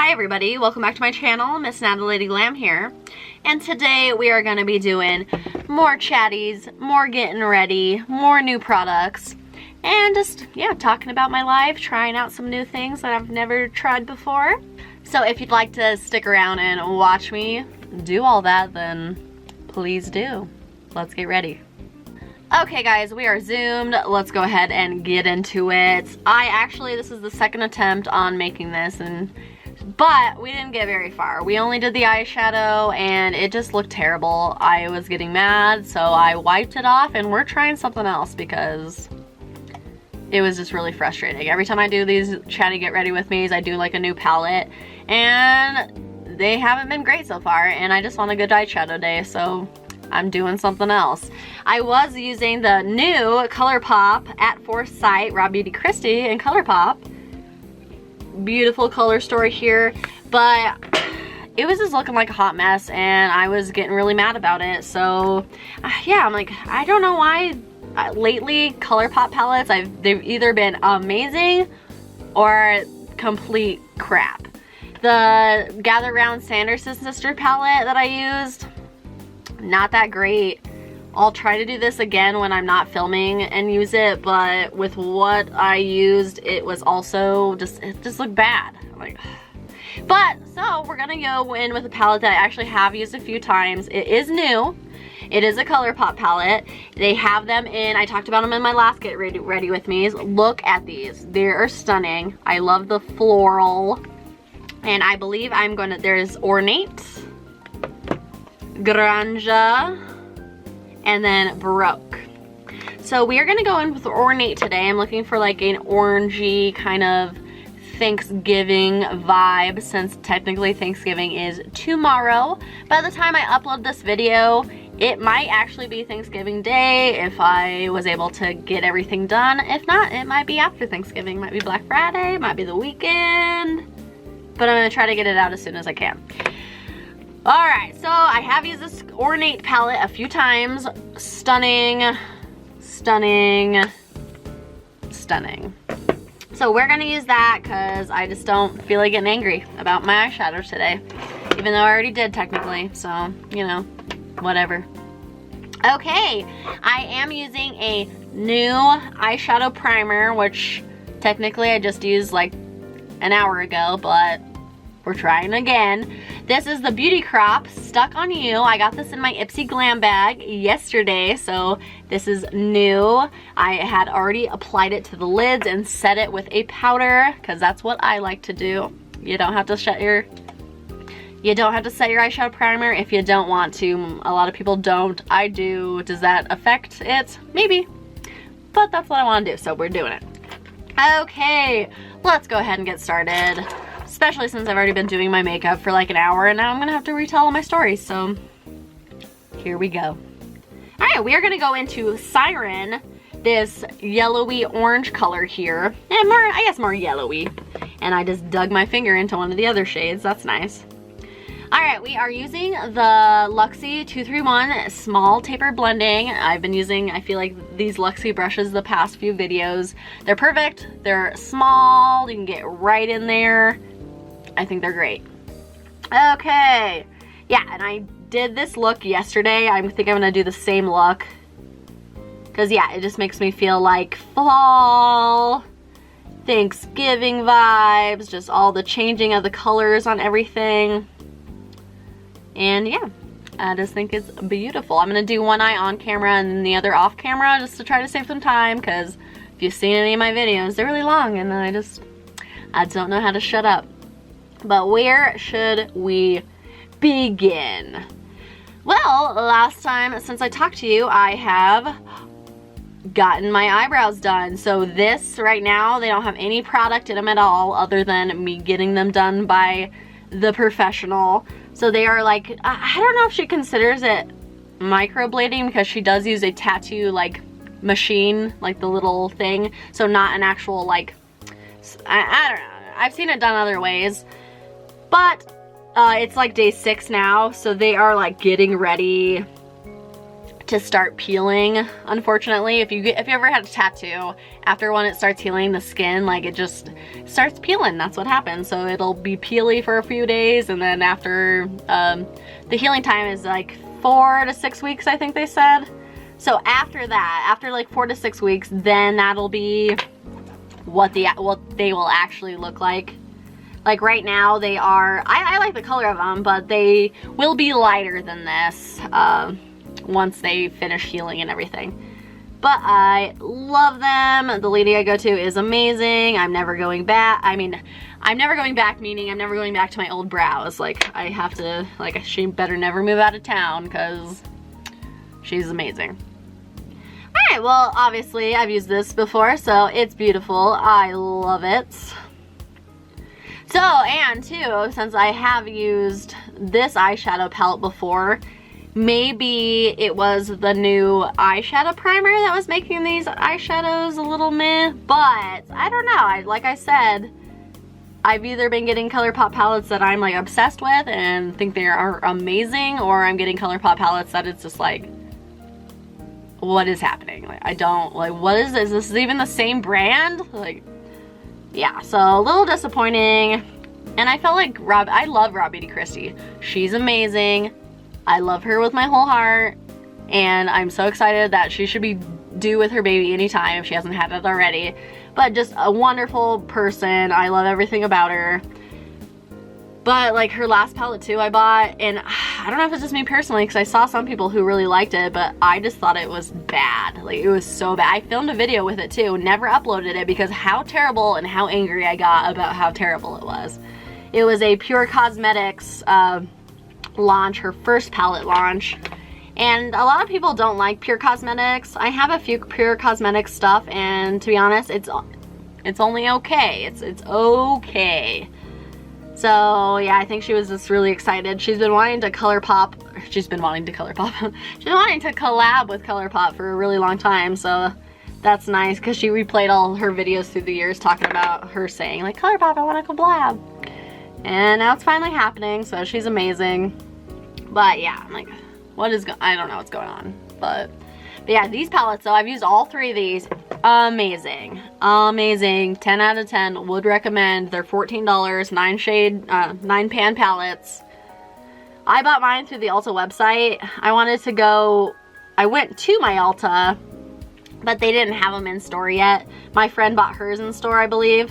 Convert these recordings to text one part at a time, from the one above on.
Hi everybody, welcome back to my channel. Miss NataLady Glam here. And today we are going to be doing more chatties, more getting ready, more new products, and just, yeah, talking about my life, trying out some new things that I've never tried before. So if you'd like to stick around and watch me do all that, then please do. Let's get ready. Okay guys, we are zoomed. Let's go ahead and get into it. This is the second attempt on making this, but we didn't get very far. We only did the eyeshadow and it just looked terrible. I was getting mad, so I wiped it off and we're trying something else because it was just really frustrating. Every time I do these chatty get ready with me's, I do like a new palette and they haven't been great so far, and I just want a good eyeshadow day, so I'm doing something else. I was using the new ColourPop at Foresight Raw Beauty Christie in ColourPop. Beautiful color story here, but it was just looking like a hot mess and I was getting really mad about it. So yeah, I'm like, I don't know why lately ColourPop palettes, they've either been amazing or complete crap. The Gather Round Sanderson Sister palette that I used, not that great. I'll try to do this again when I'm not filming and use it, but with what I used, it was also it just looked bad. I'm like, but so we're gonna go in with a palette that I actually have used a few times. It is new. It is a ColourPop palette. They have them in, I talked about them in my last Get Ready With Me's. Look at these. They are stunning. I love the floral. And I believe there's Ornate, Granja, and then Baroque. So we are gonna go in with Ornate today. I'm looking for like an orangey kind of Thanksgiving vibe, since technically Thanksgiving is tomorrow. By the time I upload this video, it might actually be Thanksgiving Day if I was able to get everything done. If not, it might be after Thanksgiving. It might be Black Friday, it might be the weekend. But I'm gonna try to get it out as soon as I can. Alright, so I have used this Ornate palette a few times. Stunning, stunning, stunning. So we're gonna use that because I just don't feel like getting angry about my eyeshadows today. Even though I already did technically, so, you know, whatever. Okay, I am using a new eyeshadow primer, which technically I just used like an hour ago, but we're trying again. This is the Beauty Crop Stuck on You. I got this in my Ipsy Glam bag yesterday, so this is new. I had already applied it to the lids and set it with a powder, because that's what I like to do. You don't have to set your eyeshadow primer if you don't want to. A lot of people don't. I do. Does that affect it? Maybe. But that's what I want to do, so we're doing it. Okay, let's go ahead and get started. Especially since I've already been doing my makeup for like an hour and now I'm gonna have to retell all my stories, so here we go. Alright, we are gonna go into Siren, this yellowy orange color here, and I guess more yellowy. And I just dug my finger into one of the other shades, that's nice. Alright, we are using the Luxie 231 Small Taper Blending. I've been using, I feel like, these Luxie brushes the past few videos. They're perfect, they're small, you can get right in there. I think they're great. Okay, yeah, and I did this look yesterday. I think I'm gonna do the same look. Because, yeah, it just makes me feel like fall, Thanksgiving vibes, just all the changing of the colors on everything. And yeah, I just think it's beautiful. I'm gonna do one eye on camera and then the other off camera just to try to save some time, because if you've seen any of my videos, they're really long and I don't know how to shut up. But where should we begin? Well, last time since I talked to you, I have gotten my eyebrows done. So this right now, they don't have any product in them at all other than me getting them done by the professional. So they are like, I don't know if she considers it microblading, because she does use a tattoo like machine, like the little thing. So not an actual like, I don't know. I've seen it done other ways. But it's like day 6 now, so they are like getting ready to start peeling, unfortunately. If you ever had a tattoo, after when it starts healing, the skin, like, it just starts peeling. That's what happens. So it'll be peely for a few days, and then after the healing time is like 4 to 6 weeks, I think they said. So after that, after like 4 to 6 weeks, then that'll be what they will actually look like. Like right now they are, I like the color of them, but they will be lighter than this once they finish healing and everything. But I love them. The lady I go to is amazing. I'm never going back. I mean, I'm never going back, meaning I'm never going back to my old brows. Like, I have to, like, she better never move out of town because she's amazing. Alright, well, obviously I've used this before, so it's beautiful. I love it. So, and too, since I have used this eyeshadow palette before, maybe it was the new eyeshadow primer that was making these eyeshadows a little meh, but I don't know. Like I said, I've either been getting ColourPop palettes that I'm like obsessed with and think they are amazing, or I'm getting ColourPop palettes that it's just like, what is happening? Like, I don't, like, what is this? Is this even the same brand? Like, yeah, so a little disappointing. And I felt like I love Rob Beauty Christie. She's amazing. I love her with my whole heart, and I'm so excited that she should be due with her baby anytime if she hasn't had it already. But just a wonderful person. I love everything about her. But like her last palette too I bought, and I don't know if it's just me personally because I saw some people who really liked it, but I just thought it was bad. Like, it was so bad. I filmed a video with it too, never uploaded it because how terrible and how angry I got about how terrible it was. It was a Pure Cosmetics launch, her first palette launch, and a lot of people don't like Pure Cosmetics. I have a few Pure Cosmetics stuff, and to be honest, it's only okay. It's okay. So yeah, I think she was just really excited. She's been wanting to ColourPop. She's been wanting to ColourPop. She's been wanting to collab with ColourPop for a really long time. So that's nice because she replayed all her videos through the years talking about her saying like, ColourPop, I want to collab. And now it's finally happening. So she's amazing. But yeah, I'm like, I don't know what's going on. But yeah, these palettes, so I've used all 3 of these. Amazing. Amazing. 10 out of 10. Would recommend. They're $14. 9 pan palettes. I bought mine through the Ulta website. I went to my Ulta, but they didn't have them in store yet. My friend bought hers in store, I believe.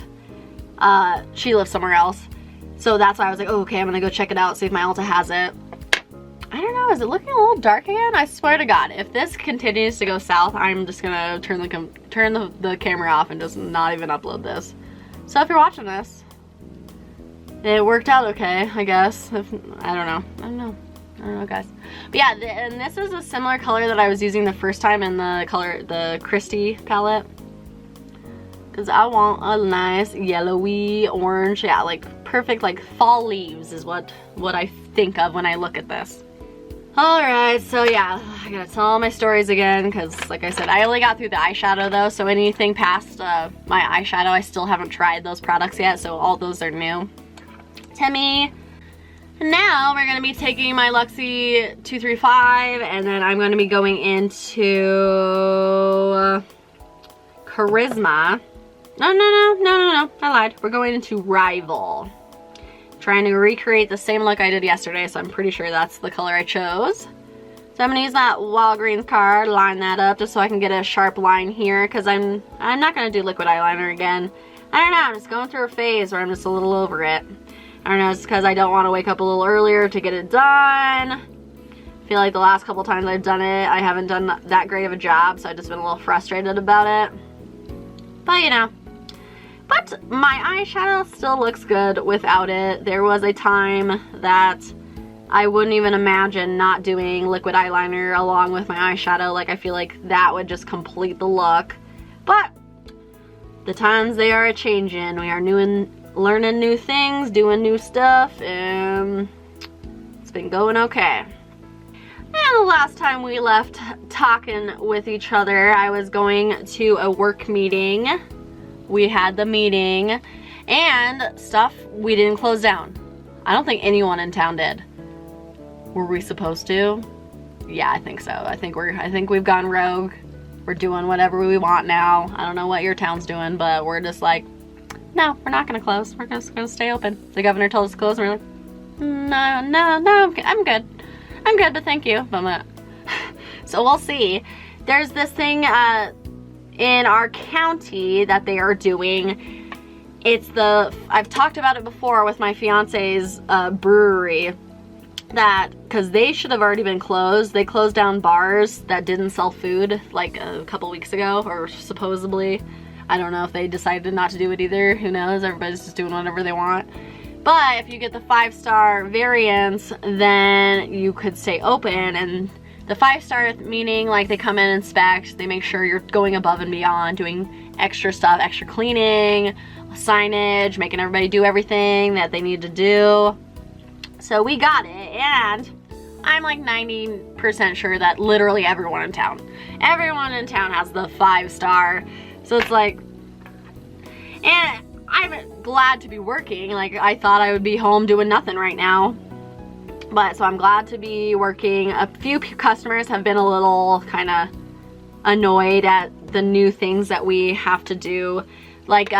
She lives somewhere else. So that's why I was like, oh, okay, I'm gonna go check it out, see if my Ulta has it. I don't know, is it looking a little dark again? I swear to God, if this continues to go south, I'm just gonna turn the camera off and just not even upload this. So if you're watching this, it worked out okay, I guess. I don't know, guys. But yeah, and this is a similar color that I was using the first time in the Christie palette. Because I want a nice yellowy orange, yeah, like perfect, like fall leaves is what I think of when I look at this. Alright, so yeah, I gotta tell all my stories again because, like I said, I only got through the eyeshadow though, so anything past my eyeshadow, I still haven't tried those products yet, so all those are new to me. Now we're gonna be taking my Luxie 235, and then I'm gonna be going into Charisma. No, I lied. We're going into Rival. Trying to recreate the same look I did yesterday, so I'm pretty sure that's the color I chose. So I'm gonna use that Walgreens card, line that up just so I can get a sharp line here, because I'm not gonna do liquid eyeliner again. I don't know, I'm just going through a phase where I'm just a little over it. I don't know, it's because I don't want to wake up a little earlier to get it done. I feel like the last couple times I've done it, I haven't done that great of a job, so I've just been a little frustrated about it. But you know. But my eyeshadow still looks good without it. There was a time that I wouldn't even imagine not doing liquid eyeliner along with my eyeshadow. Like, I feel like that would just complete the look. But the times they are a-changing. We are learning new things, doing new stuff, and it's been going okay. And the last time we left talking with each other, I was going to a work meeting. We had the meeting, and stuff we didn't close down. I don't think anyone in town did. Were we supposed to? Yeah, I think so. I think we've gone rogue. We're doing whatever we want now. I don't know what your town's doing, but we're just like, no, we're not gonna close. We're just gonna stay open. The governor told us to close, and we're like, no, I'm good. I'm good, but thank you. But so we'll see. There's this thing in our county that they are doing. I've talked about it before with my fiance's brewery, that because they should have already been closed. They closed down bars that didn't sell food like a couple weeks ago, or supposedly. I don't know if they decided not to do it either. Who knows? Everybody's just doing whatever they want. But if you get the 5-star variants, then you could stay open. And the 5-star meaning like they come in and inspect, they make sure you're going above and beyond, doing extra stuff, extra cleaning, signage, making everybody do everything that they need to do. So we got it, and I'm like 90% sure that literally everyone in town has the 5-star. So it's like, and I'm glad to be working. Like, I thought I would be home doing nothing right now. But so I'm glad to be working. A few customers have been a little kind of annoyed at the new things that we have to do. Like,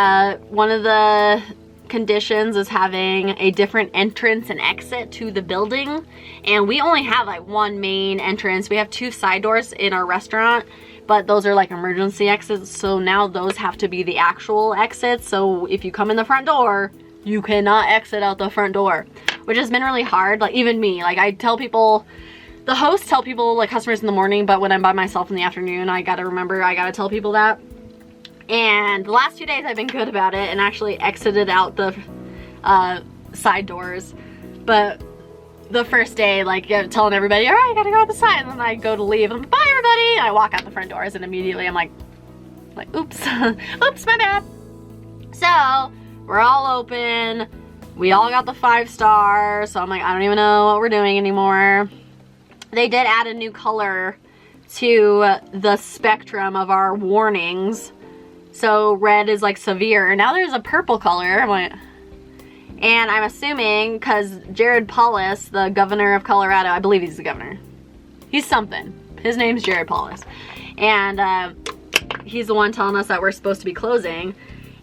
one of the conditions is having a different entrance and exit to the building, and we only have like one main entrance. We have 2 side doors in our restaurant, but those are like emergency exits, so now those have to be the actual exits. So if you come in the front door, you cannot exit out the front door, which has been really hard. Like, even me, like, I tell people, the hosts tell people, like, customers in the morning, but when I'm by myself in the afternoon, I gotta remember, I gotta tell people that. And the last 2 days I've been good about it and actually exited out the side doors. But the first day, like, telling everybody, all right, I gotta go out the side. And then I go to leave. I'm like, bye, everybody. And I walk out the front doors, and immediately I'm like, oops, oops, my bad. So we're all open. We all got the 5-star. So I'm like, I don't even know what we're doing anymore. They did add a new color to the spectrum of our warnings. So red is like severe. Now there's a purple color. And I'm assuming because Jared Polis, the governor of Colorado, I believe he's the governor. He's something. His name's Jared Polis. And he's the one telling us that we're supposed to be closing.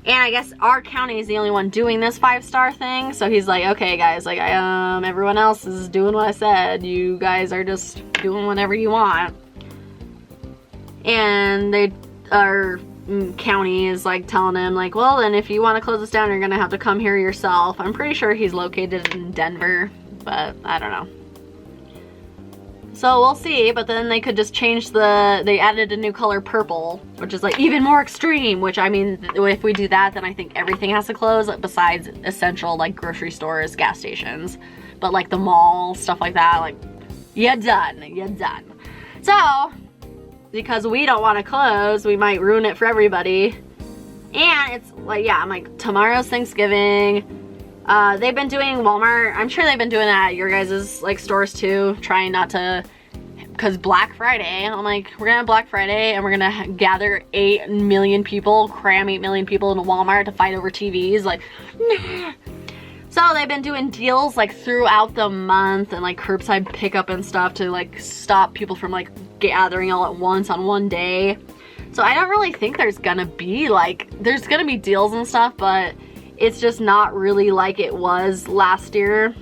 And I guess our county is the only one doing this 5-star thing. So he's like, okay, guys, like, everyone else is doing what I said. You guys are just doing whatever you want. And our county is like telling him, like, well, then if you want to close this down, you're gonna have to come here yourself. I'm pretty sure he's located in Denver, but I don't know. So we'll see. But then they could just change they added a new color, purple, which is like even more extreme, which, I mean, if we do that, then I think everything has to close besides essential, like, grocery stores, gas stations. But like the mall, stuff like that, like, you're done. So because we don't want to close, we might ruin it for everybody. And it's like, yeah, I'm like, tomorrow's Thanksgiving. They've been doing Walmart. I'm sure they've been doing that at your guys' like stores too, trying not to, because Black Friday, I'm like, we're gonna have Black Friday and we're gonna gather 8 million people, cram 8 million people into Walmart to fight over TVs, like, nah. So they've been doing deals like throughout the month and like curbside pickup and stuff to like stop people from like gathering all at once on one day. So I don't really think there's gonna be like, there's gonna be deals and stuff, but it's just not really like it was last year.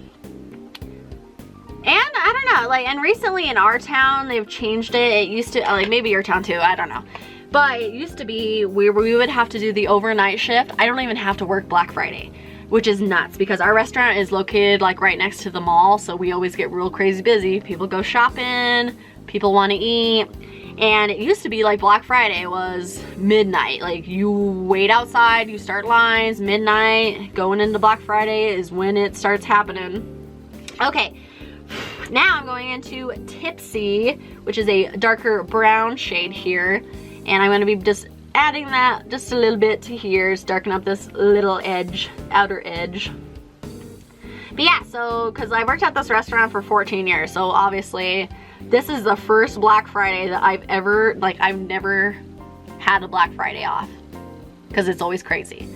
And I don't know, like, and recently in our town, they've changed it. It used to, like, maybe your town too, I don't know. But it used to be we would have to do the overnight shift. I don't even have to work Black Friday, which is nuts because our restaurant is located like right next to the mall. So we always get real crazy busy. People go shopping, people want to eat. And it used to be like Black Friday was midnight. Like, you wait outside, you start lines, midnight, going into Black Friday is when it starts happening. Okay, now I'm going into Tipsy, which is a darker brown shade here. And I'm gonna be just adding that just a little bit to here, just darken up this little edge, outer edge. But yeah, so, cause I worked at this restaurant for 14 years, so obviously, this is the first Black Friday that I've ever, like, I've never had a Black Friday off because it's always crazy.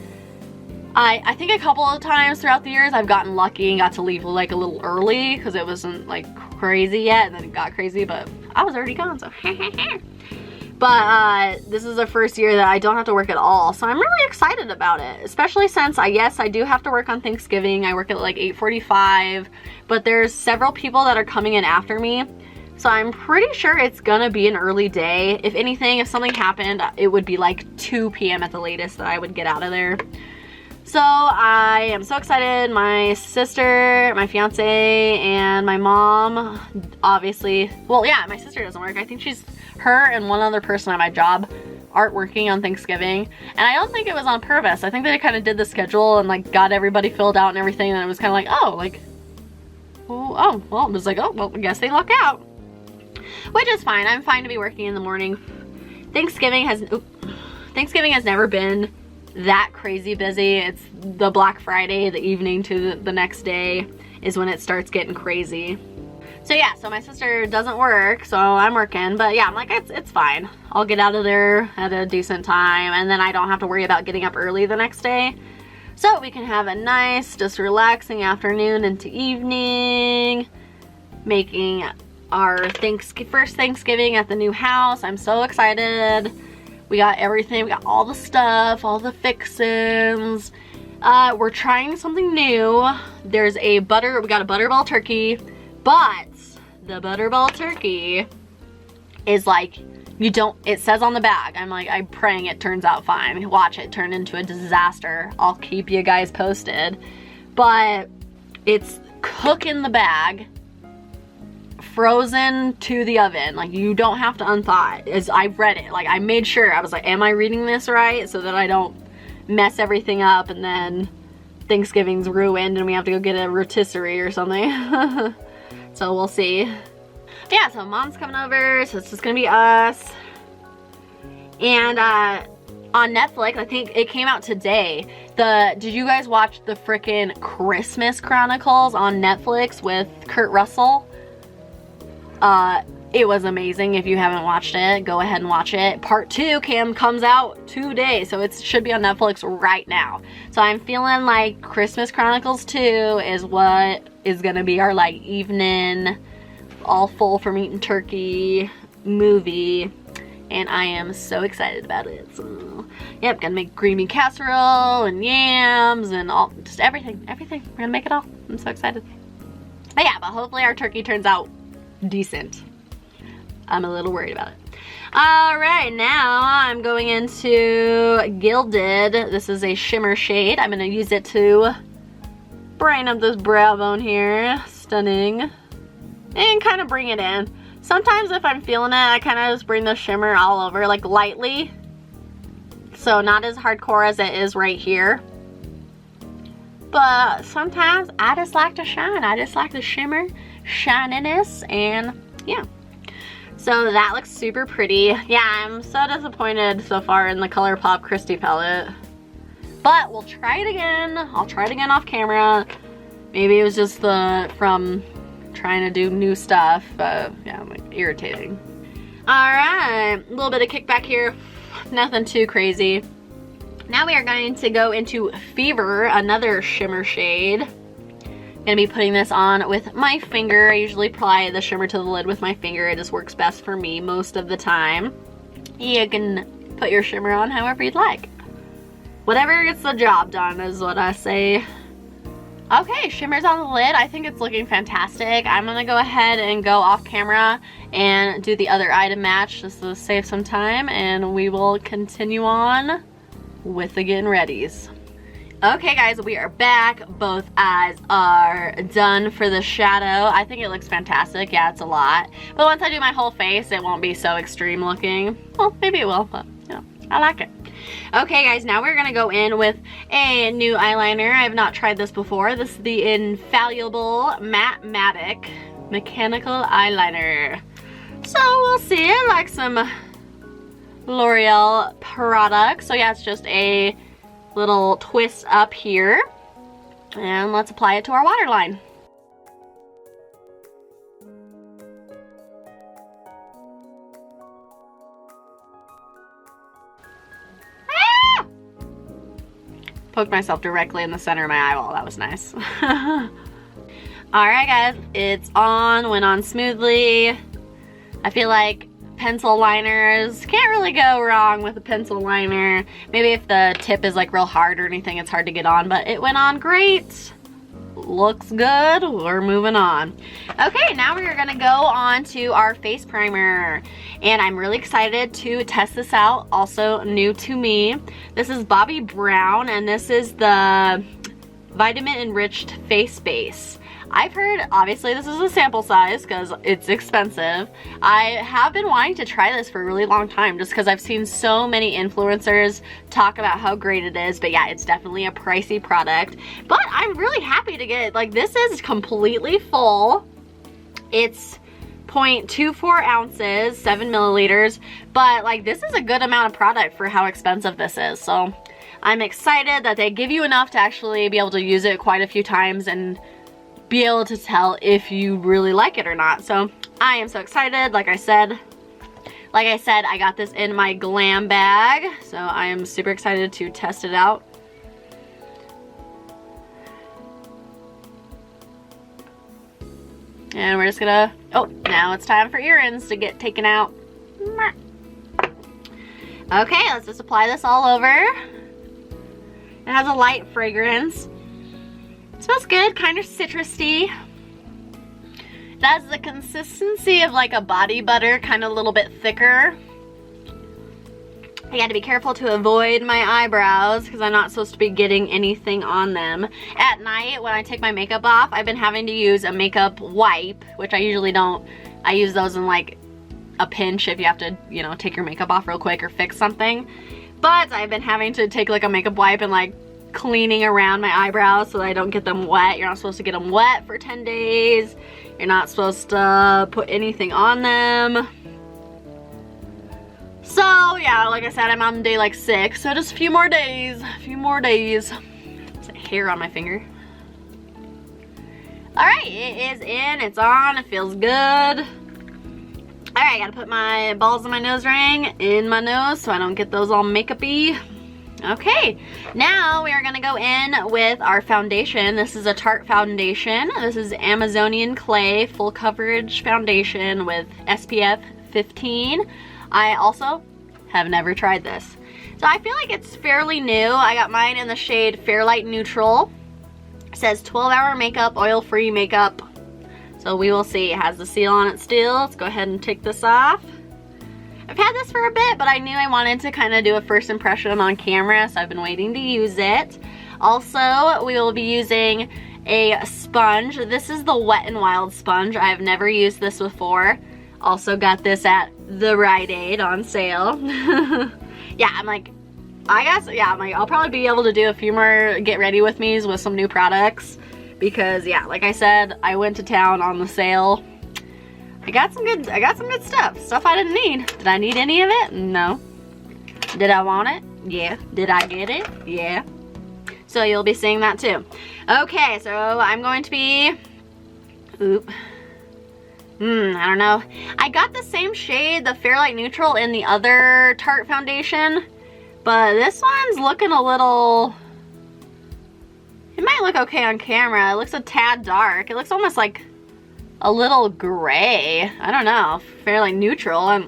I think a couple of times throughout the years I've gotten lucky and got to leave like a little early because it wasn't like crazy yet, and then it got crazy, but I was already gone, so But this is the first year that I don't have to work at all, so I'm really excited about it, especially since yes, I do have to work on Thanksgiving. I work at like 8:45, but there's several people that are coming in after me, so I'm pretty sure it's gonna be an early day. If anything, if something happened, it would be like 2 p.m. at the latest that I would get out of there. So I am so excited. My sister, my fiance, and my mom, obviously, well, yeah, my sister doesn't work. I think her and one other person at my job aren't working on Thanksgiving, and I don't think it was on purpose. I think they kind of did the schedule and like got everybody filled out and everything, and it was kind of like, oh, like, well, it was like, oh, well, I guess they luck out, which is fine. I'm fine to be working in the morning. Thanksgiving has never been that crazy busy. It's the Black Friday, the evening to the next day is when it starts getting crazy. So yeah, so my sister doesn't work, so I'm working, but yeah, I'm like, it's fine. I'll get out of there at a decent time, and then I don't have to worry about getting up early the next day. So we can have a nice, just relaxing afternoon into evening, making our first Thanksgiving at the new house. I'm so excited. We got everything, we got all the stuff, all the fixins. We're trying something new. We got a butterball turkey, but the butterball turkey is like, it says on the bag, I'm praying it turns out fine. Watch it turn into a disaster. I'll keep you guys posted. But it's cook in the bag, frozen to the oven. Like, you don't have to unthaw it. I read it, like I made sure, I was like, am I reading this right? So that I don't mess everything up and then Thanksgiving's ruined and we have to go get a rotisserie or something. So we'll see. But yeah, so mom's coming over, so it's just gonna be us. And on Netflix, I think it came out today. Did you guys watch the frickin' Christmas Chronicles on Netflix with Kurt Russell? It was amazing. If you haven't watched it, go ahead and watch it. Part 2 comes out today, so it should be on Netflix right now. So I'm feeling like Christmas Chronicles 2 is what is gonna be our like evening, all full from eating turkey movie, and I am so excited about it. So yep, gonna make green bean casserole and yams and just everything. We're gonna make it all. I'm so excited. But yeah, but hopefully our turkey turns out decent. I'm a little worried about it. All right, now I'm going into Gilded. This is a shimmer shade. I'm gonna use it to brighten up this brow bone here. Stunning. And kind of bring it in. Sometimes if I'm feeling it, I kind of just bring the shimmer all over, like lightly. So not as hardcore as it is right here. But sometimes I just like to shine. I just like the shimmer, shininess, and yeah. So that looks super pretty. Yeah, I'm so disappointed so far in the ColourPop Christy palette. But we'll try it again. I'll try it again off camera. Maybe it was just from trying to do new stuff. But yeah, like irritating. Alright, a little bit of kickback here. Nothing too crazy. Now we are going to go into Fever, another shimmer shade. Gonna be putting this on with my finger. I usually apply the shimmer to the lid with my finger. It just works best for me most of the time. You can put your shimmer on however you'd like. Whatever gets the job done is what I say. Okay, shimmer's on the lid. I think it's looking fantastic. I'm gonna go ahead and go off camera and do the other item match just to save some time, and we will continue on with the getting readies. Okay guys, we are back. Both eyes are done for the shadow. I think it looks fantastic. Yeah, it's a lot. But once I do my whole face, it won't be so extreme looking. Well, maybe it will, but you know, I like it. Okay guys, now we're gonna go in with a new eyeliner. I have not tried this before. This is the Infallible Matte Mechanical Eyeliner. So we'll see, like some L'Oreal products. So yeah, it's just a little twist up here, and let's apply it to our waterline. Ah! Poked myself directly in the center of my eyeball. That was nice. Alright guys, it's on, went on smoothly. I feel like pencil liners, can't really go wrong with a pencil liner. Maybe if the tip is like real hard or anything, it's hard to get on, but it went on great. Looks good, we're moving on. Okay, now we're gonna go on to our face primer. And I'm really excited to test this out, also new to me. This is Bobbi Brown, and this is the Vitamin Enriched Face Base. I've heard, obviously this is a sample size because it's expensive. I have been wanting to try this for a really long time just because I've seen so many influencers talk about how great it is. But yeah, it's definitely a pricey product. But I'm really happy to get it. Like, this is completely full. It's 0.24 ounces, 7 milliliters. But like, this is a good amount of product for how expensive this is. So I'm excited that they give you enough to actually be able to use it quite a few times and be able to tell if you really like it or not. So I am so excited. Like I said, I got this in my Glam bag, so I am super excited to test it out. And we're just gonna, oh, now it's time for earrings to get taken out. Okay, let's just apply this all over. It has a light fragrance. It smells good, kind of citrusy. It has the consistency of like a body butter, kind of a little bit thicker. I got to be careful to avoid my eyebrows because I'm not supposed to be getting anything on them. At night, when I take my makeup off, I've been having to use a makeup wipe, which I usually don't. I use those in like a pinch if you have to, you know, take your makeup off real quick or fix something. But I've been having to take like a makeup wipe and like cleaning around my eyebrows so that I don't get them wet. You're not supposed to get them wet for 10 days. You're not supposed to put anything on them. So yeah, like I said, I'm on day like 6, so just a few more days, There's hair on my finger. Alright, it is in, it's on, it feels good. Alright, I gotta put my balls in my nose ring in my nose so I don't get those all makeup-y. Okay, now we are gonna go in with our foundation. This is a Tarte foundation. This is Amazonian Clay Full Coverage Foundation with SPF 15. I also have never tried this. So I feel like it's fairly new. I got mine in the shade Fairlight Neutral. It says 12-hour makeup, oil-free makeup. So we will see. It has the seal on it still. Let's go ahead and take this off. I've had this for a bit, but I knew I wanted to kind of do a first impression on camera, so I've been waiting to use it. Also, we will be using a sponge. This is the Wet n Wild sponge. I've never used this before. Also got this at the Rite Aid on sale. Yeah, I'm like, I'll probably be able to do a few more get ready with me's with some new products. Because yeah, like I said, I went to town on the sale. I got some good stuff I didn't need. Did I need any of it? No. Did I want it? Yeah. Did I get it? Yeah. So you'll be seeing that too. Okay, so I'm going to be, I don't know. I got the same shade, the Fairlight Neutral, in the other Tarte foundation, but this one's looking a little, it might look okay on camera. It looks a tad dark. It looks almost like a little gray. I don't know. Fairlight Neutral.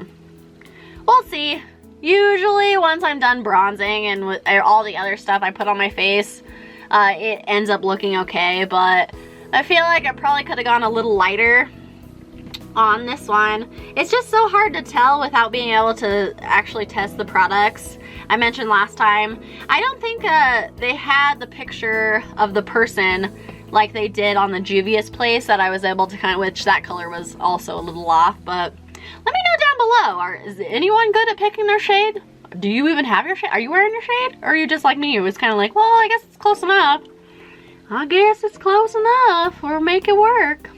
We'll see. Usually once I'm done bronzing and with all the other stuff I put on my face, it ends up looking okay, but I feel like I probably could have gone a little lighter on this one. It's just so hard to tell without being able to actually test the products. I mentioned last time, I don't think they had the picture of the person like they did on the Juvia's place that I was able to kind of, which that color was also a little off, but let me know down below. Is anyone good at picking their shade? Do you even have your shade? Are you wearing your shade? Or are you just like me? It was kind of like, well, I guess it's close enough. I guess it's close enough. We'll make it work.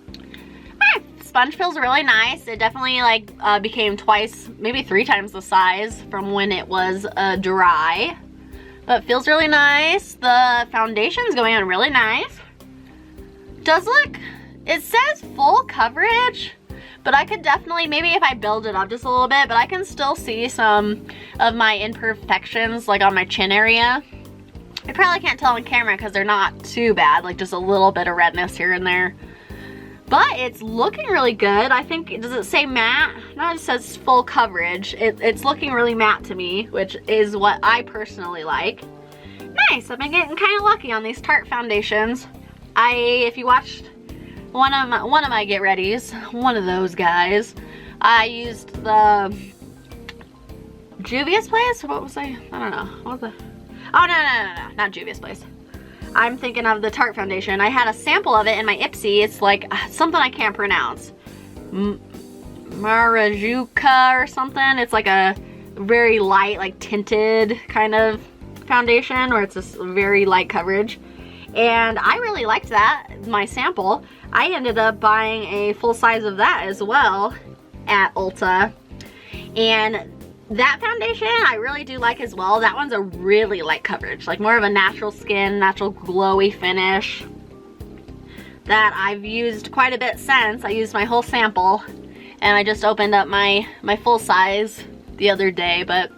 Alright, sponge feels really nice. It definitely like became twice, maybe 3 times the size from when it was dry. But it feels really nice. The foundation's going on really nice. Does look, it says full coverage, but I could definitely, maybe if I build it up just a little bit, but I can still see some of my imperfections like on my chin area. I probably can't tell on camera because they're not too bad, like just a little bit of redness here and there. But it's looking really good. I think, does it say matte? No, it says full coverage. It's looking really matte to me, which is what I personally like. Nice, I've been getting kind of lucky on these Tarte foundations. If you watched one of my get readies, one of those guys, I used the Juvia's Place? What was I don't know. What was the, oh no, not Juvia's Place. I'm thinking of the Tarte foundation. I had a sample of it in my Ipsy. It's like something I can't pronounce. Marajuka or something. It's like a very light, like tinted kind of foundation where it's just very light coverage. And I really liked that, my sample. I ended up buying a full size of that as well at Ulta. And that foundation I really do like as well. That one's a really light coverage, like more of a natural skin, natural glowy finish that I've used quite a bit since. I used my whole sample and I just opened up my full size the other day, but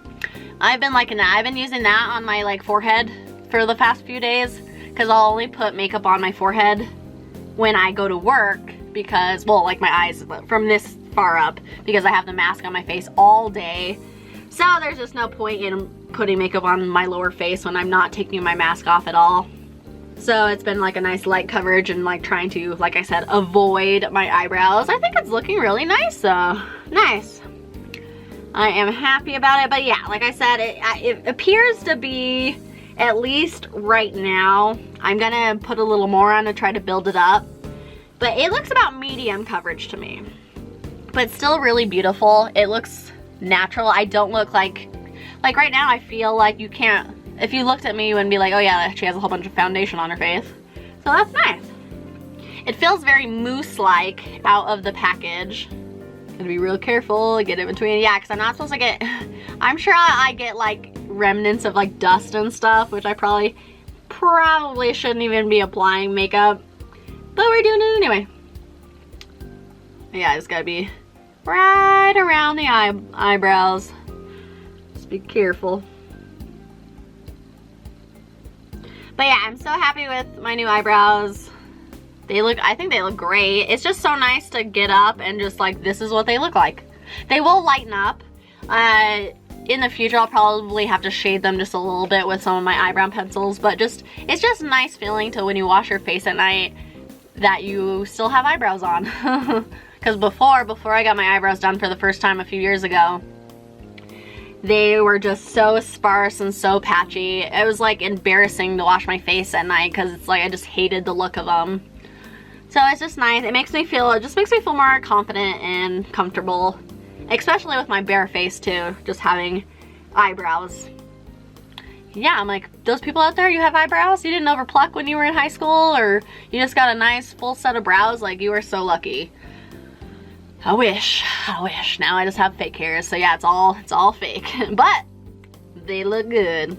I've been liking that. I've been using that on my like forehead for the past few days because I'll only put makeup on my forehead when I go to work because, well, like my eyes from this far up because I have the mask on my face all day. So there's just no point in putting makeup on my lower face when I'm not taking my mask off at all. So it's been like a nice light coverage and like trying to, like I said, avoid my eyebrows. I think it's looking really nice though. Nice. I am happy about it, but yeah, like I said, it appears to be, at least right now, I'm gonna put a little more on to try to build it up. But it looks about medium coverage to me. But still really beautiful. It looks natural. I don't look like right now I feel like you can't, if you looked at me you wouldn't be like, oh yeah, she has a whole bunch of foundation on her face. So that's nice. It feels very mousse-like out of the package. Gotta be real careful, get in between. Yeah, because I'm not supposed to get, I'm sure I get like remnants of like dust and stuff, which I probably shouldn't even be applying makeup. But we're doing it anyway. Yeah, I just gotta be right around the eyebrows. Just be careful. But yeah, I'm so happy with my new eyebrows. I think they look great. It's just so nice to get up and just like, this is what they look like. They will lighten up. In the future, I'll probably have to shade them just a little bit with some of my eyebrow pencils, but it's just a nice feeling to when you wash your face at night that you still have eyebrows on. Because before I got my eyebrows done for the first time a few years ago, they were just so sparse and so patchy. It was like embarrassing to wash my face at night because it's like I just hated the look of them. So it's just nice. It just makes me feel more confident and comfortable, especially with my bare face too, just having eyebrows. Yeah, I'm like, those people out there, you have eyebrows? You didn't overpluck when you were in high school, or you just got a nice full set of brows? Like, you are so lucky. I wish. Now I just have fake hairs, so yeah, it's all fake. But they look good.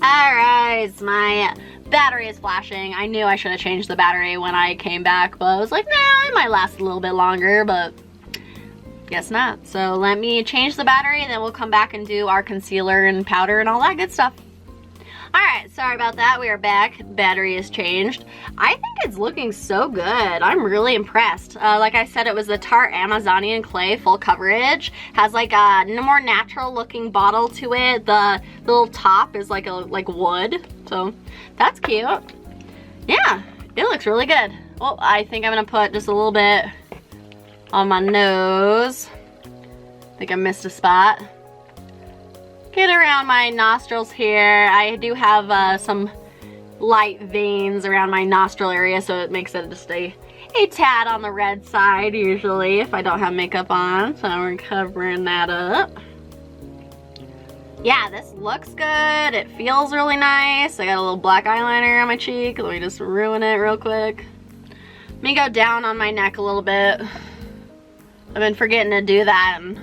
Alright, my battery is flashing. I knew I should have changed the battery when I came back, but I was like, nah, it might last a little bit longer, but guess not. So let me change the battery, and then we'll come back and do our concealer and powder and all that good stuff. Alright, sorry about that. We are back. Battery is changed. I think it's looking so good. I'm really impressed. Like I said, it was the Tarte Amazonian Clay Full Coverage. Has like a more natural looking bottle to it. The little top is like wood. So that's cute. Yeah, it looks really good. Well, I think I'm gonna put just a little bit on my nose. I think I missed a spot. Get around my nostrils here. I do have some light veins around my nostril area, so it makes it just a tad on the red side usually if I don't have makeup on. So we're covering that up. Yeah, this looks good. It feels really nice. I got a little black eyeliner on my cheek. Let me just ruin it real quick. Let me go down on my neck a little bit. I've been forgetting to do that, and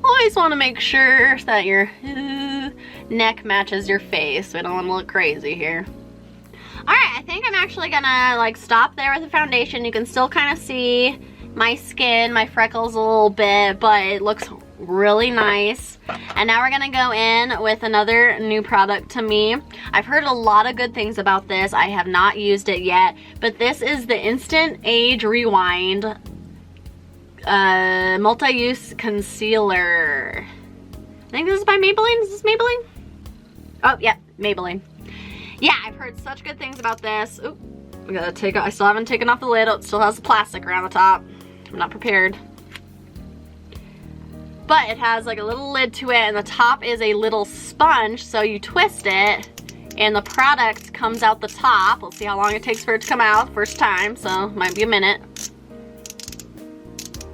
always want to make sure that your neck matches your face. We don't want to look crazy here. Alright, I think I'm actually gonna like stop there with the foundation. You can still kind of see my skin, my freckles a little bit, but it looks really nice. And now we're gonna go in with another new product to me. I've heard a lot of good things about this. I have not used it yet, but this is the Instant Age Rewind multi-use concealer. I think this is by Maybelline. Is this Maybelline? Oh, yeah, Maybelline. Yeah, I've heard such good things about this. Oop, I gotta take it. I still haven't taken off the lid. It still has the plastic around the top. I'm not prepared. But it has like a little lid to it, and the top is a little sponge, so you twist it and the product comes out the top. We'll see how long it takes for it to come out first time, so might be a minute.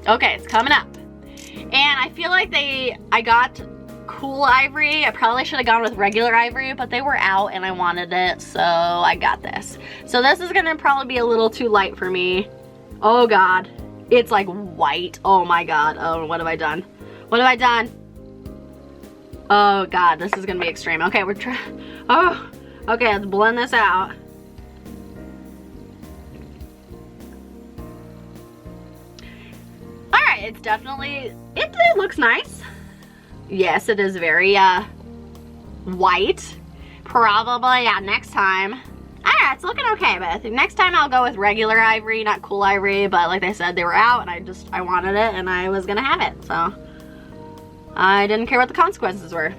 Okay, it's coming up. And I feel like I got Cool Ivory. I probably should have gone with regular ivory, but they were out and I wanted it, so I got this. So this is gonna probably be a little too light for me. Oh God, it's like white. Oh my God, oh, what have I done? What have I done? Oh God, this is gonna be extreme. Okay, we're trying, oh, okay, let's blend this out. All right, it's definitely, it looks nice. Yes, it is very white. Probably, yeah, next time. Alright, it's looking okay, but I think next time I'll go with regular ivory, not Cool Ivory, but like I said, they were out and I wanted it and I was gonna have it, so I didn't care what the consequences were.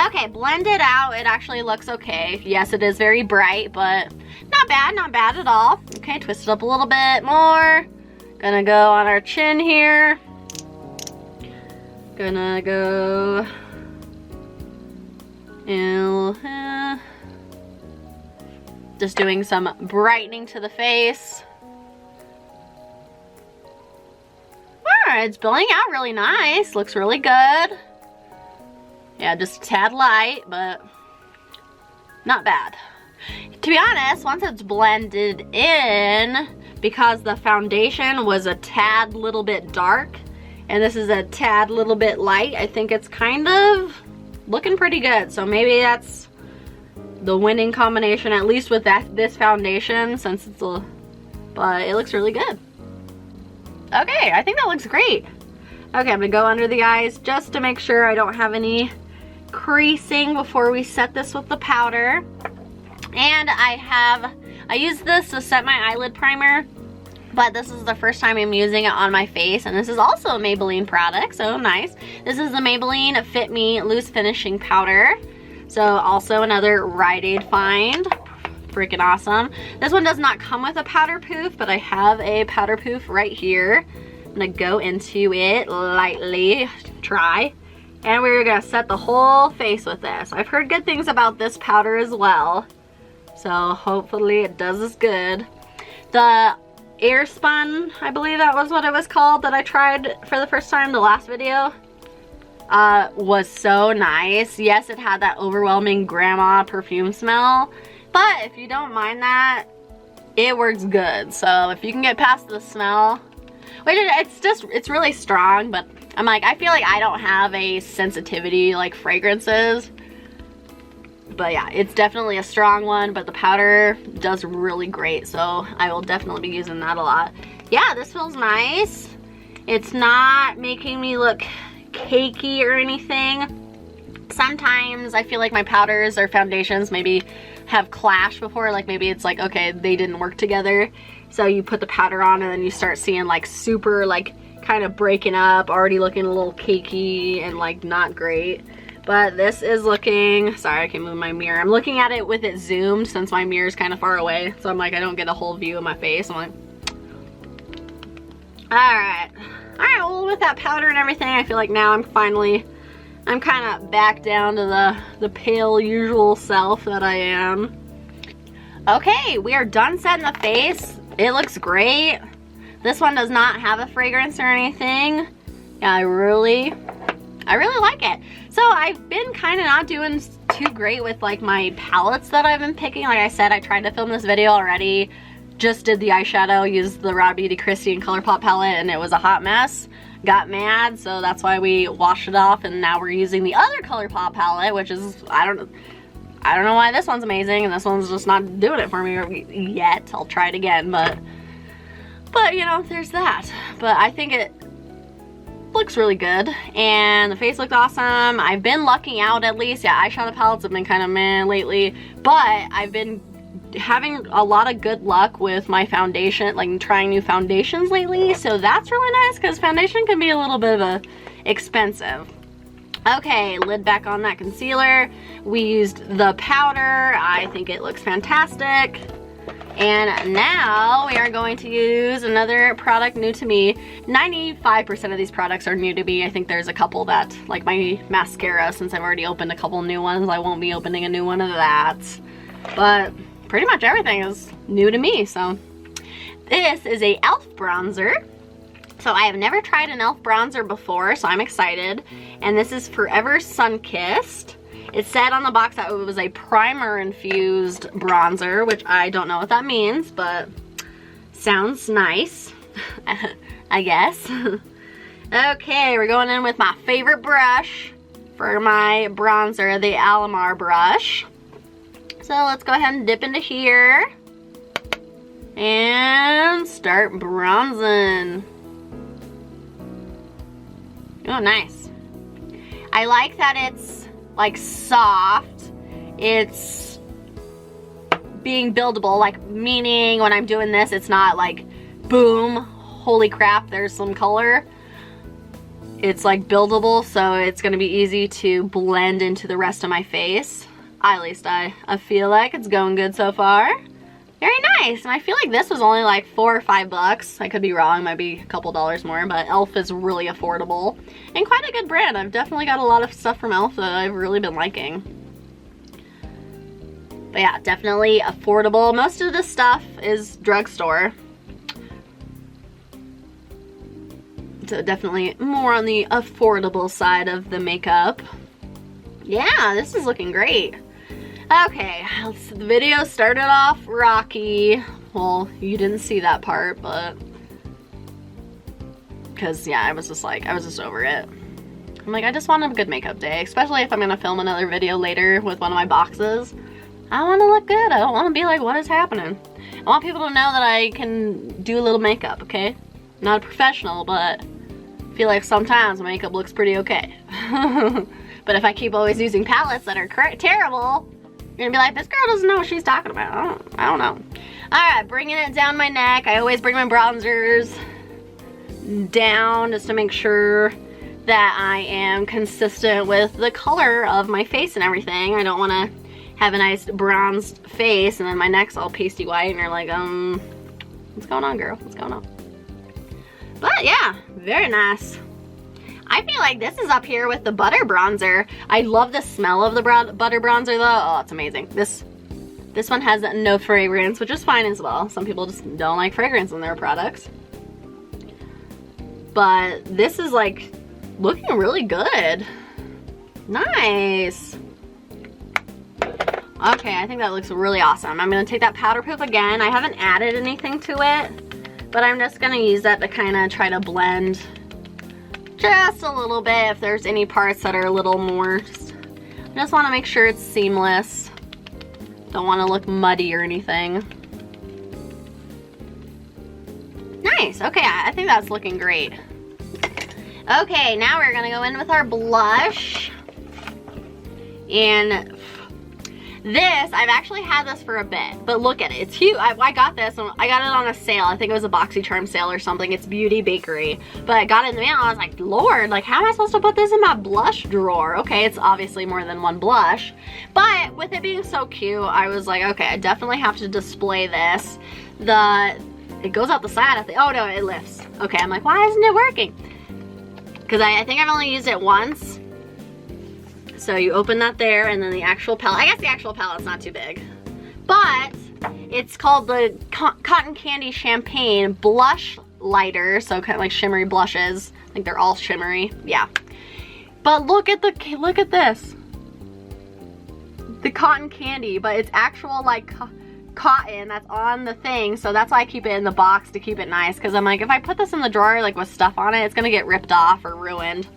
Okay, blend it out. It actually looks okay. Yes, it is very bright, but not bad at all. Okay, twist it up a little bit more. Gonna go on our chin here. Gonna go just doing some brightening to the face. Alright, it's blending out really nice. Looks really good. Yeah, just a tad light, but not bad. To be honest, once it's blended in, because the foundation was a tad little bit dark, and this is a tad little bit light, I think it's kind of looking pretty good. So maybe that's the winning combination, at least with this foundation, since it's but it looks really good. Okay, I think that looks great. Okay, I'm gonna go under the eyes just to make sure I don't have any creasing before we set this with the powder. And I use this to set my eyelid primer, but this is the first time I'm using it on my face, and this is also a Maybelline product, so nice. This is the Maybelline Fit Me Loose Finishing Powder. So also another Rite Aid find. Freaking awesome. This one does not come with a powder poof, but I have a powder poof right here. I'm gonna go into it lightly, try, and we're gonna set the whole face with this. I've heard good things about this powder as well, so hopefully it does as good. The Air Spun, I believe that was what it was called, that I tried for the first time, the last video, was so nice. Yes, it had that overwhelming grandma perfume smell, but if you don't mind that, it works good. So if you can get past the smell, which it's really strong, but I'm like, I feel like I don't have a sensitivity like fragrances. But yeah, it's definitely a strong one, but the powder does really great, so I will definitely be using that a lot. Yeah, this feels nice. It's not making me look cakey or anything. Sometimes I feel like my powders or foundations maybe have clashed before, like maybe it's like, okay, they didn't work together. So you put the powder on and then you start seeing like super like kind of breaking up, already looking a little cakey and like not great. But this is looking, sorry, I can't move my mirror. I'm looking at it with it zoomed since my mirror is kind of far away. So I'm like, I don't get a whole view of my face. I'm like, all right, well, with that powder and everything, I feel like now I'm kind of back down to the pale usual self that I am. Okay, we are done setting the face. It looks great. This one does not have a fragrance or anything. Yeah, I really like it. So I've been kind of not doing too great with like my palettes that I've been picking. Like I said, I tried to film this video already. Just did the eyeshadow, used the Raw Beauty Christian ColourPop palette, and it was a hot mess. Got mad, so that's why we washed it off, and now we're using the other ColourPop palette, which is, I don't know why this one's amazing and this one's just not doing it for me yet. I'll try it again, but you know, there's that. But I think it looks really good, and the face looked awesome. I've been lucking out at least. Yeah, eyeshadow palettes have been kind of meh lately, but I've been having a lot of good luck with my foundation, like trying new foundations lately, so that's really nice because foundation can be a little bit of a expensive. Okay, lid back on that concealer. We used the powder. I think it looks fantastic. And now we are going to use another product new to me. 95% of these products are new to me. I think there's a couple that, like my mascara, since I've already opened a couple new ones, I won't be opening a new one of that. But pretty much everything is new to me, so. This is a e.l.f. bronzer. So I have never tried an e.l.f. bronzer before, so I'm excited. And this is Forever Sun-Kissed. It said on the box that it was a primer-infused bronzer, which I don't know what that means, but sounds nice, I guess. Okay, we're going in with my favorite brush for my bronzer, the Alamar brush. So let's go ahead and dip into here and start bronzing. Oh, nice. I like that it's like soft. It's being buildable, like meaning when I'm doing this, it's not like boom, holy crap, there's some color. It's like buildable, so it's gonna be easy to blend into the rest of my face. At least I feel like it's going good so far. Very nice, and I feel like this was only like $4 or $5. I could be wrong, might be a couple dollars more, but e.l.f. is really affordable and quite a good brand. I've definitely got a lot of stuff from e.l.f. that I've really been liking. But yeah, definitely affordable. Most of this stuff is drugstore. So definitely more on the affordable side of the makeup. Yeah, this is looking great. Okay, the video started off rocky. Well, you didn't see that part, but because yeah, I was just over it. I'm like, I just want a good makeup day, especially if I'm gonna film another video later with one of my boxes. I want to look good. I don't want to be like, what is happening? I want people to know that I can do a little makeup, okay? Not a professional, but I feel like sometimes makeup looks pretty okay. But if I keep always using palettes that are terrible, you're gonna be like, this girl doesn't know what she's talking about. I don't know. Alright, bringing it down my neck. I always bring my bronzers down just to make sure that I am consistent with the color of my face and everything. I don't want to have a nice bronzed face and then my neck's all pasty white and you're like, what's going on, girl? What's going on? But yeah, very nice. I feel like this is up here with the butter bronzer. I love the smell of the butter bronzer though. Oh, it's amazing. This one has no fragrance, which is fine as well. Some people just don't like fragrance in their products. But this is like looking really good. Nice. Okay, I think that looks really awesome. I'm gonna take that powder puff again. I haven't added anything to it, but I'm just gonna use that to kind of try to blend just a little bit if there's any parts that are a little more, I just want to make sure it's seamless. Don't want to look muddy or anything. Nice, okay, I think that's looking great. Okay, now we're gonna go in with our blush. And this, I've actually had this for a bit, but look at it, it's huge. I got this, I got it on a sale. I think it was a BoxyCharm sale or something. It's Beauty Bakery, but I got it in the mail. I was like, Lord, like how am I supposed to put this in my blush drawer? Okay, it's obviously more than one blush, but with it being so cute, I was like, okay, I definitely have to display this. It goes out the side, oh no, it lifts. Okay, I'm like, why isn't it working? Because I think I've only used it once. So you open that there, and then the actual palette. I guess the actual palette's not too big. But it's called the Cotton Candy Champagne Blush Lighter. So kind of like shimmery blushes. I think they're all shimmery. Yeah. But look at this. The cotton candy, but it's actual like cotton that's on the thing. So that's why I keep it in the box to keep it nice. Because I'm like, if I put this in the drawer like with stuff on it, it's gonna get ripped off or ruined.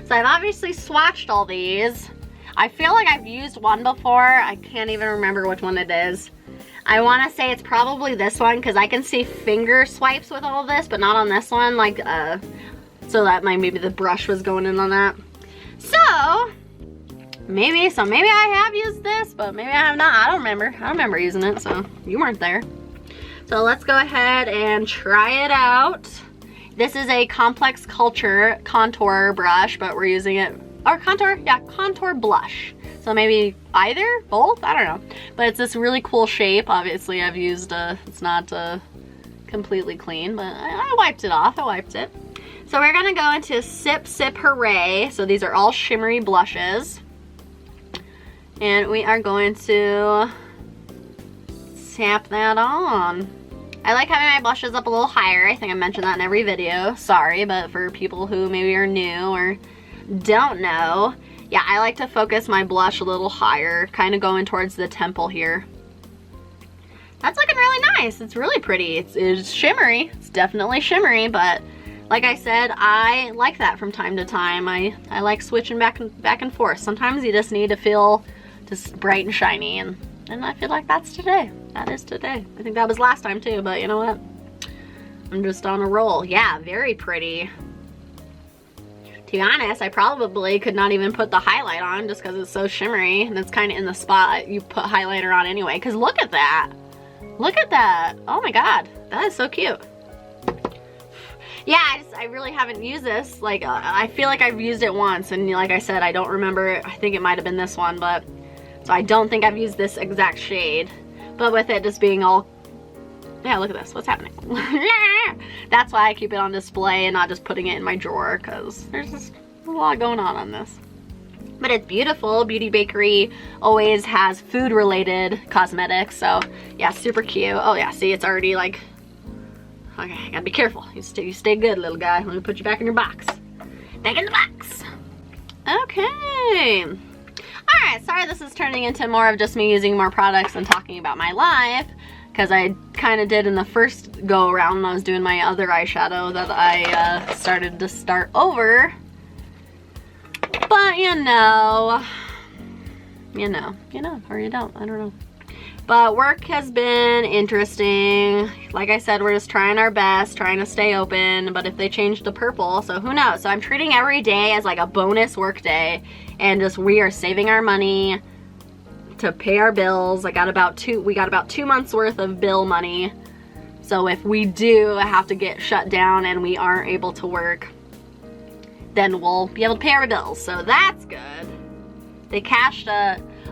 So I've obviously swatched all these. I feel like I've used one before. I can't even remember which one it is. I want to say it's probably this one because I can see finger swipes with all of this, but not on this one. Like, So that maybe the brush was going in on that. So maybe I have used this, but maybe I have not. I don't remember using it, so you weren't there. So let's go ahead and try it out. This is a Complex Culture contour brush, but we're using it, or contour, yeah, contour blush. So maybe either, both, I don't know. But it's this really cool shape. Obviously I've used, it's not completely clean, but I wiped it off, I wiped it. So we're gonna go into Sip Sip Hooray. So these are all shimmery blushes. And we are going to tap that on. I like having my blushes up a little higher. I think I mentioned that in every video. Sorry, but for people who maybe are new or don't know, yeah, I like to focus my blush a little higher, kind of going towards the temple here. That's looking really nice. It's really pretty. It's shimmery. It's definitely shimmery, but like I said, I like that from time to time. I like switching back and forth. Sometimes you just need to feel just bright and shiny, and I feel like that's today. That is today. I think that was last time too, but you know what? I'm just on a roll. Yeah, very pretty. To be honest, I probably could not even put the highlight on just because it's so shimmery, and it's kind of in the spot you put highlighter on anyway, because look at that. Look at that. Oh my god, that is so cute. Yeah, I really haven't used this. Like, I feel like I've used it once, and like I said, I don't remember. I think it might have been this one, but so I don't think I've used this exact shade. But with it just being all, yeah, look at this, what's happening? That's why I keep it on display and not just putting it in my drawer, because there's just a lot going on this. But it's beautiful. Beauty Bakery always has food related cosmetics, so yeah, super cute. Oh yeah, see, it's already like, okay, I gotta be careful. You stay good, little guy. Let me put you back in your box. Back in the box. Okay. Alright, sorry this is turning into more of just me using more products and talking about my life, because I kind of did in the first go around when I was doing my other eyeshadow that I started to start over. But you know, or you don't, I don't know. But work has been interesting. Like I said, we're just trying our best, trying to stay open, but if they change to purple, so who knows? So I'm treating every day as like a bonus work day, and just we are saving our money to pay our bills. We got about 2 months worth of bill money. So if we do have to get shut down and we aren't able to work, then we'll be able to pay our bills. So that's good. They cashed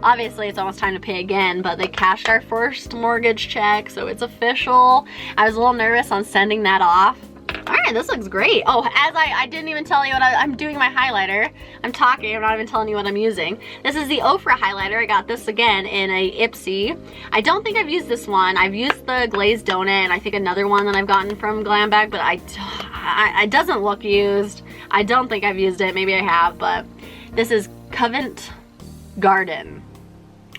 obviously it's almost time to pay again, but they cashed our first mortgage check, so it's official. I was a little nervous on sending that off. All right, this looks great. Oh, as I didn't even tell you what I'm doing my highlighter. I'm talking, I'm not even telling you what I'm using. This is the Ofra highlighter. I got this again in a Ipsy. I don't think I've used this one. I've used the glazed donut and I think another one that I've gotten from Glam Bag, but it doesn't look used. I don't think I've used it. Maybe I have, but this is Covent Garden.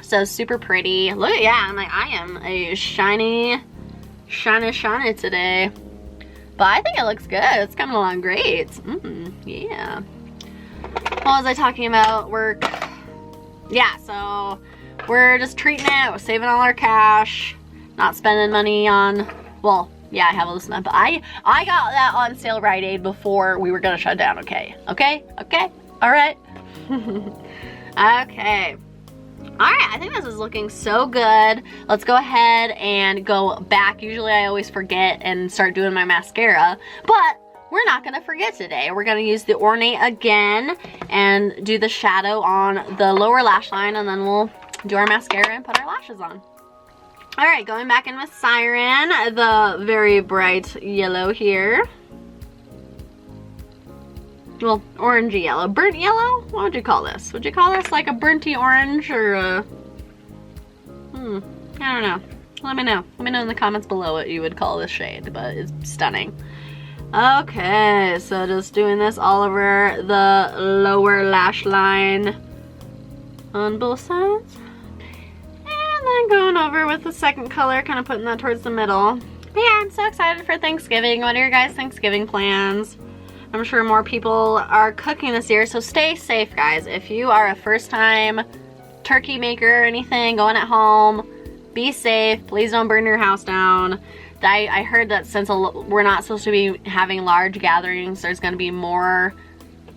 So super pretty. Look, yeah, I am a shiny today. But I think it looks good. It's coming along great. Yeah. What was I talking about? Work. Yeah, so we're just treating it. We're saving all our cash. Not spending money on, well, yeah, I have all this stuff, but I got that on sale Rite Aid before we were gonna shut down, okay? Okay? Okay? All right. Okay. Alright, I think this is looking so good. Let's go ahead and go back. Usually I always forget and start doing my mascara, but we're not going to forget today. We're going to use the Ornate again and do the shadow on the lower lash line, and then we'll do our mascara and put our lashes on. Alright, going back in with Siren, the very bright yellow here. Well, orangey yellow. Burnt yellow? What would you call this? Would you call this like a burnty orange or a... I don't know. Let me know. Let me know in the comments below what you would call this shade, but it's stunning. Okay, so just doing this all over the lower lash line on both sides. And then going over with the second color, kind of putting that towards the middle. But yeah, I'm so excited for Thanksgiving. What are your guys' Thanksgiving plans? I'm sure more people are cooking this year, so stay safe, guys. If you are a first-time turkey maker or anything, going at home, be safe. Please don't burn your house down. I heard that since we're not supposed to be having large gatherings, there's going to be more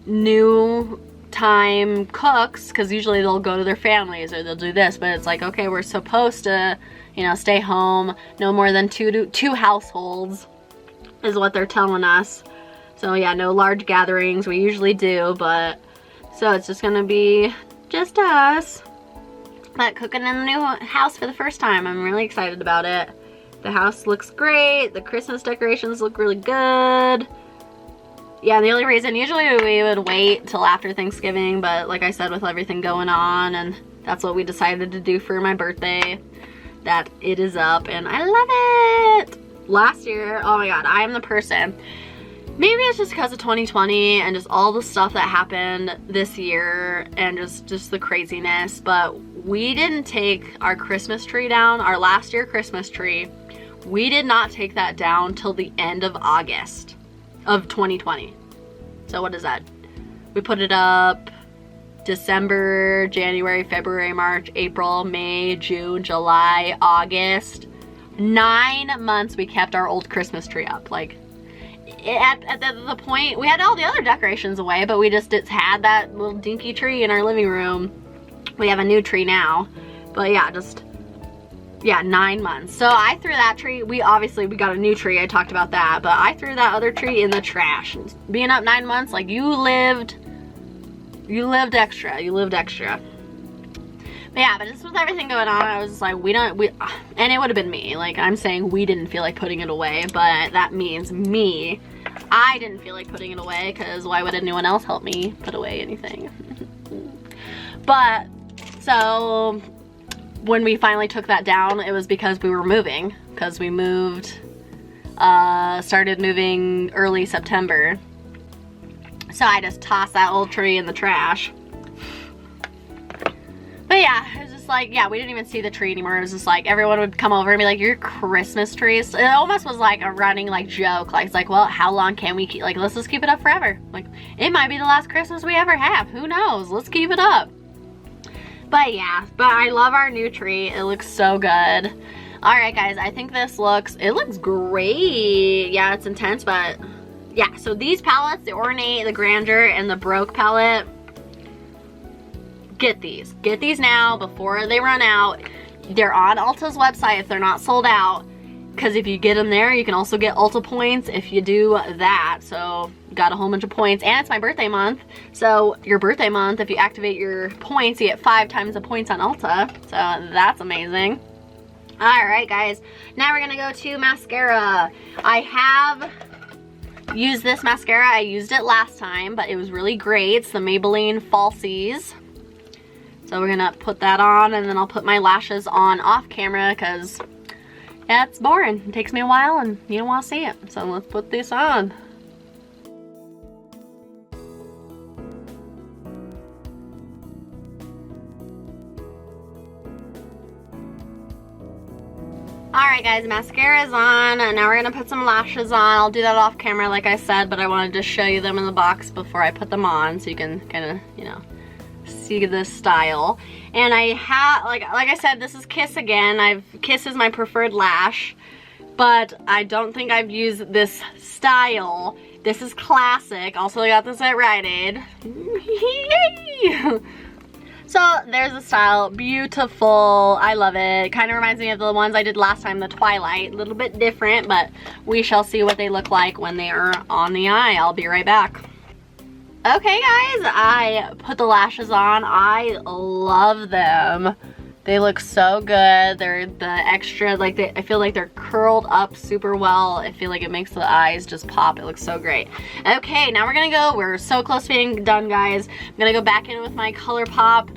new time cooks, because usually they'll go to their families or they'll do this, but it's like, okay, we're supposed to, you know, stay home, no more than two households is what they're telling us. So yeah, no large gatherings. We usually do, but so it's just gonna be just us, but cooking in the new house for the first time. I'm really excited about it. The house looks great. The Christmas decorations look really good. Yeah, the only reason, usually we would wait till after Thanksgiving, but like I said, with everything going on, and that's what we decided to do for my birthday, that it is up, and I love it. Last year, oh my god, I am the person, maybe it's just because of 2020 and just all the stuff that happened this year and just the craziness, but we didn't take our Christmas tree down, our last year Christmas tree. We did not take that down till the end of August of 2020. So what is that? We put it up December, January, February, March, April, May, June, July, August. 9 months we kept our old Christmas tree up. Like, at the point, we had all the other decorations away, but we just had that little dinky tree in our living room. We have a new tree now, but yeah, yeah, 9 months. So I threw that tree, we got a new tree, I talked about that, but I threw that other tree in the trash. Being up 9 months, like, you lived extra. But yeah, but just with everything going on, I was just like, and it would have been me. Like, I'm saying we didn't feel like putting it away, but that means me. I didn't feel like putting it away, because why would anyone else help me put away anything? But, so when we finally took that down, it was because we were moving, because we started moving early September. So I just tossed that old tree in the trash. But yeah, it was just like, yeah, we didn't even see the tree anymore. It was just like, everyone would come over and be like, your Christmas trees. It almost was like a running like joke. Like, it's like, well, how long can we keep, like, let's just keep it up forever. Like, it might be the last Christmas we ever have. Who knows? Let's keep it up. But yeah, but I love our new tree. It looks so good. All right, guys, I think it looks great. Yeah, it's intense, but yeah. So these palettes, the Ornate, the Grandeur, and the Broke palette, get these now before they run out. They're on Ulta's website if they're not sold out, because if you get them there, you can also get Ulta points if you do that. So got a whole bunch of points, and it's my birthday month, so your birthday month, if you activate your points, you get 5 times the points on Ulta, so that's amazing. All right, guys, now we're gonna go to mascara. I have used this mascara. I used it last time, but it was really great. It's the Maybelline Falsies. So we're gonna put that on, and then I'll put my lashes on off camera, because yeah, it's boring. It takes me a while and you don't want to see it. So let's put this on. Alright guys, mascara's on, and now we're gonna put some lashes on. I'll do that off camera like I said, but I wanted to show you them in the box before I put them on, so you can kind of, you know, see this style. And I have, like I said, this is Kiss again. Kiss is my preferred lash, but I don't think I've used this style. This is classic. Also, I got this at Rite Aid. Yay! So there's the style, beautiful. I love it. Kind of reminds me of the ones I did last time, the Twilight. A little bit different, but we shall see what they look like when they are on the eye. I'll be right back. Okay guys, I put the lashes on. I love them. They look so good. They're the extra, like I feel like they're curled up super well. I feel like it makes the eyes just pop. It looks so great. Okay, now we're gonna go, we're so close to being done guys. I'm gonna go back in with my ColourPop,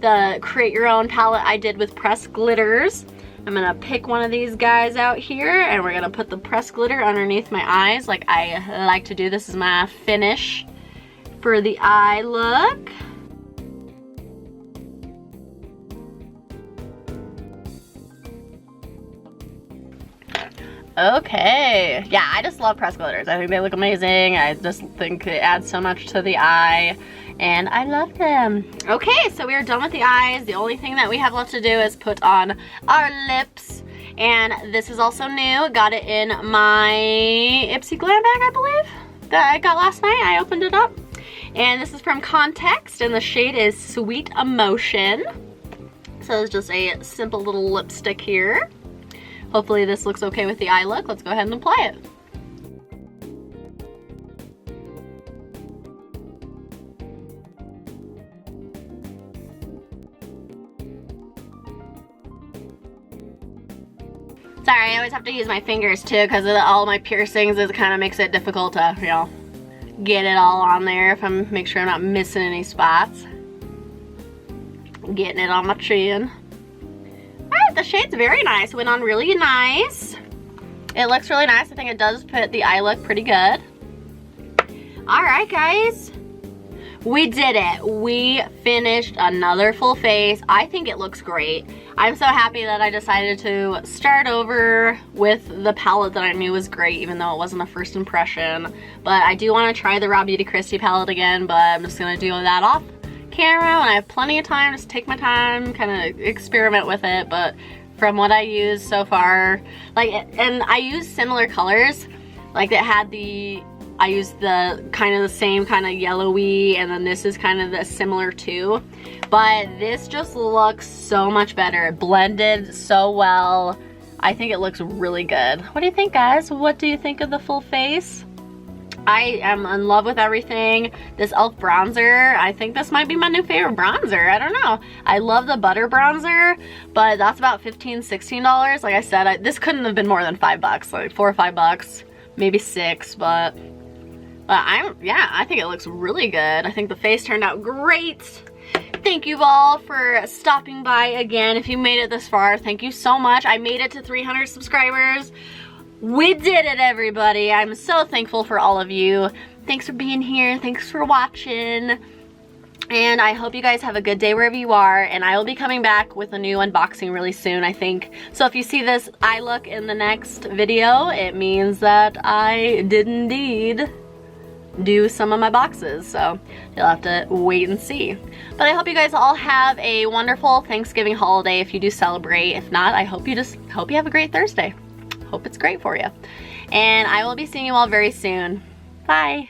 the Create Your Own palette I did with pressed glitters. I'm gonna pick one of these guys out here, and we're gonna put the pressed glitter underneath my eyes like I like to do. This is my finish for the eye look. Okay, yeah, I just love pressed glitters. I think they look amazing. I just think it adds so much to the eye, and I love them. Okay, so we are done with the eyes. The only thing that we have left to do is put on our lips, And this is also new. Got it in my Ipsy Glam bag, I believe, that I got last night. I opened it up. And this is from Context, and the shade is Sweet Emotion. So it's just a simple little lipstick here. Hopefully this looks okay with the eye look. Let's go ahead and apply it. Sorry, I always have to use my fingers too because of all my piercings. It kind of makes it difficult to, you know, get it all on there if I'm make sure I'm not missing any spots. Getting it on my chin. Alright, the shade's very nice. Went on really nice. It looks really nice. I think it does put the eye look pretty good. Alright guys. We did it. We finished another full face. I think it looks great. I'm so happy that I decided to start over with the palette that I knew was great, even though it wasn't a first impression. But I do want to try the Raw Beauty Kristi palette again, but I'm just going to do that off camera when I have plenty of time. Just take my time, kind of experiment with it. But from what I used so far, like, and I used similar colors, like that had the, I used the kind of the same kind of yellowy, and then this is kind of the similar too. But this just looks so much better. It blended so well. I think it looks really good. What do you think, guys? What do you think of the full face? I am in love with everything. This e.l.f. bronzer, I think this might be my new favorite bronzer. I don't know. I love the butter bronzer, but that's about $15, $16. Like I said, this couldn't have been more than $5, like $4 or $5, maybe $6, but I think it looks really good. I think the face turned out great. Thank you all for stopping by again. If you made it this far, thank you so much. I made it to 300 subscribers. We did it, everybody. I'm so thankful for all of you. Thanks for being here. Thanks for watching. And I hope you guys have a good day wherever you are. And I will be coming back with a new unboxing really soon, I think. So if you see this eye look in the next video, it means that I did indeed do some of my boxes, so you'll have to wait and see. But I hope you guys all have a wonderful Thanksgiving holiday if you do celebrate. If not, I hope you have a great Thursday. Hope it's great for you. And I will be seeing you all very soon. Bye.